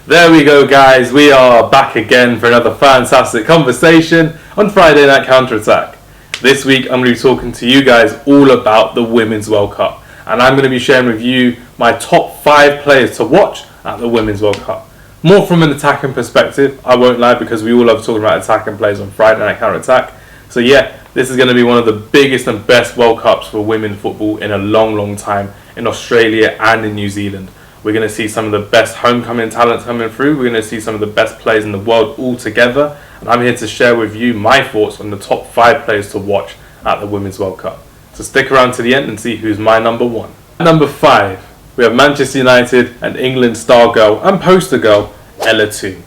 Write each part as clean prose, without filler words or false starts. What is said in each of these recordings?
There we go, guys. We are back again for another fantastic conversation on Friday Night Counter-Attack. This week I'm going to be talking to you guys all about the Women's World Cup, and I'm going to be sharing with you my top 5 players to watch at the Women's World Cup. More from an attacking perspective, I won't lie, because we all love talking about attacking players on Friday Night Counter-Attack. So yeah, this is going to be one of the biggest and best World Cups for women football in a long time in Australia and in New Zealand. We're going to see some of the best homecoming talent coming through. We're going to see some of the best players in the world all together. And I'm here to share with you my thoughts on the top 5 players to watch at the Women's World Cup. So stick around to the end and see who's my number 1. At number 5, we have Manchester United and England star girl and poster girl, Ella Toone.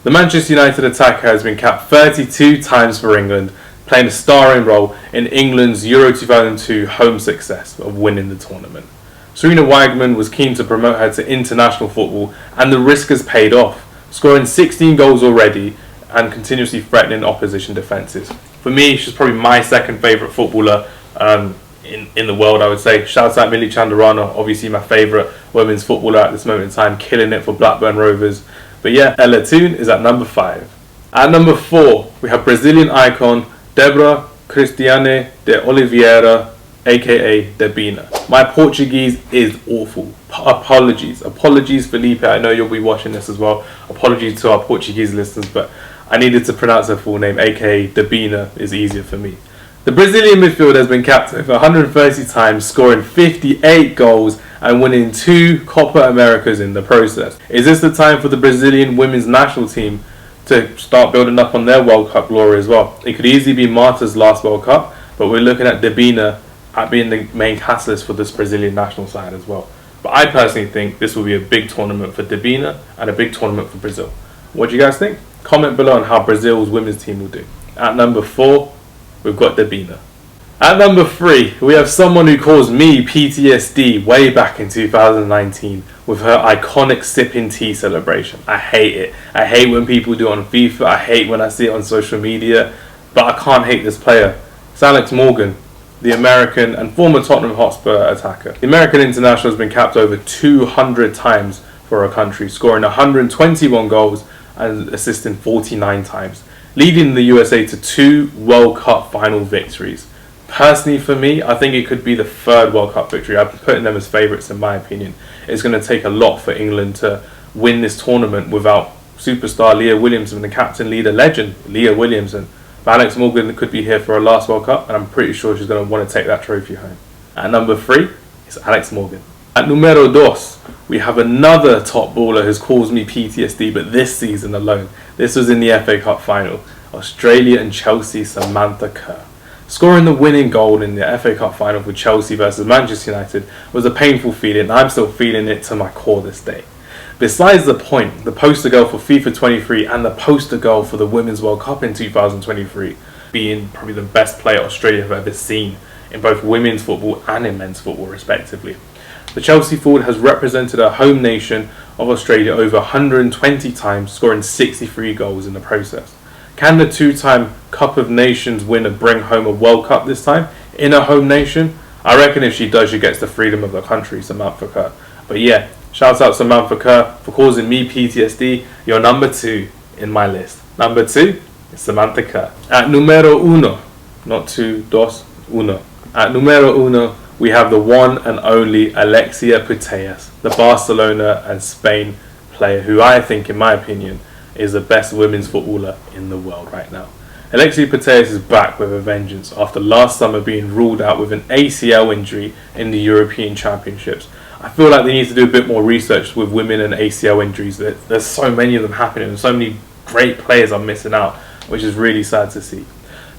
The Manchester United attacker has been capped 32 times for England, playing a starring role in England's Euro 2002 home success of winning the tournament. Serena Wiegman was keen to promote her to international football, and the risk has paid off, scoring 16 goals already and continuously threatening opposition defences. For me, she's probably my second favourite footballer in the world, I would say. Shouts out Millie Chandarana, obviously my favourite women's footballer at this moment in time, killing it for Blackburn Rovers. But yeah, Ella Toone is at number 5. At number 4, we have Brazilian icon Débora Cristiane de Oliveira, aka Debinha. My Portuguese is awful. Apologies, Felipe. I know you'll be watching this as well. Apologies to our Portuguese listeners, but I needed to pronounce her full name, aka Debinha, is easier for me. The Brazilian midfielder has been capped over 130 times, scoring 58 goals and winning 2 Copa Americas in the process. Is this the time for the Brazilian women's national team to start building up on their World Cup glory as well? It could easily be Marta's last World Cup, but we're looking at Debinha at being the main catalyst for this Brazilian national side as well. But I personally think this will be a big tournament for Debinha and a big tournament for Brazil. What do you guys think? Comment below on how Brazil's women's team will do. At number 4, we've got Debinha. At number 3, we have someone who caused me PTSD way back in 2019 with her iconic sipping tea celebration. I hate it. I hate when people do it on FIFA. I hate when I see it on social media. But I can't hate this player. It's Alex Morgan, the American and former Tottenham Hotspur attacker. The American international has been capped over 200 times for her country, scoring 121 goals and assisting 49 times, leading the USA to 2 World Cup final victories. Personally, for me, I think it could be the 3rd World Cup victory. I'm putting them as favourites in my opinion. It's going to take a lot for England to win this tournament without superstar Leah Williamson, the captain leader legend Leah Williamson. But Alex Morgan could be here for her last World Cup, and I'm pretty sure she's going to want to take that trophy home. At number 3 is Alex Morgan. At Numero Dos, we have another top baller who's caused me PTSD, but this season alone. This was in the FA Cup final. Australia and Chelsea Samantha Kerr. Scoring the winning goal in the FA Cup final for Chelsea versus Manchester United was a painful feeling, and I'm still feeling it to my core this day. Besides the point, the poster girl for FIFA 23 and the poster girl for the Women's World Cup in 2023, being probably the best player Australia have ever seen in both women's football and in men's football respectively. The Chelsea forward has represented her home nation of Australia over 120 times, scoring 63 goals in the process. Can the 2-time Cup of Nations winner bring home a World Cup this time in her home nation? I reckon if she does, she gets the freedom of the country, Samantha Kerr. But yeah, shouts out Samantha Kerr for causing me PTSD. You're number 2 in my list. Number 2 is Samantha Kerr. At Numero Uno, not 2, dos, uno. At Numero Uno, we have the one and only Alexia Putellas, the Barcelona and Spain player who I think, in my opinion, is the best women's footballer in the world right now. Alexia Putellas is back with a vengeance after last summer being ruled out with an ACL injury in the European Championships. I feel like they need to do a bit more research with women and ACL injuries. There's so many of them happening and so many great players are missing out, which is really sad to see.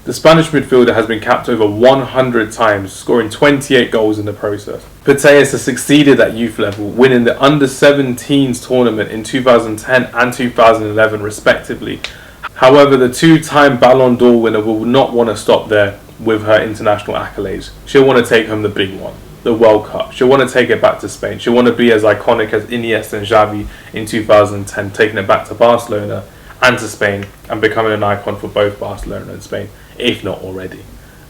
The Spanish midfielder has been capped over 100 times, scoring 28 goals in the process. Putellas has succeeded at youth level, winning the Under-17s tournament in 2010 and 2011 respectively. However, the 2-time Ballon d'Or winner will not want to stop there with her international accolades. She'll want to take home the big one, the World Cup. She'll want to take it back to Spain. She'll want to be as iconic as Iniesta and Xavi in 2010, taking it back to Barcelona and to Spain and becoming an icon for both Barcelona and Spain, if not already.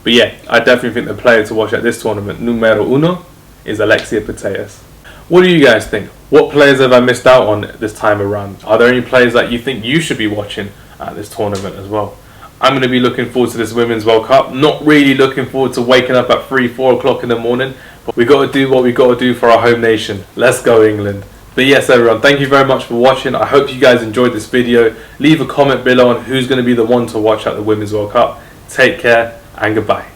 But yeah, I definitely think the player to watch at this tournament, Numero Uno, is Alexia Putellas. What do you guys think? What players have I missed out on this time around? Are there any players that you think you should be watching at this tournament as well? I'm going to be looking forward to this Women's World Cup. Not really looking forward to waking up at 3-4 o'clock in the morning. But we got to do what we got to do for our home nation. Let's go England. But yes everyone, thank you very much for watching. I hope you guys enjoyed this video. Leave a comment below on who's going to be the one to watch at the Women's World Cup. Take care and goodbye.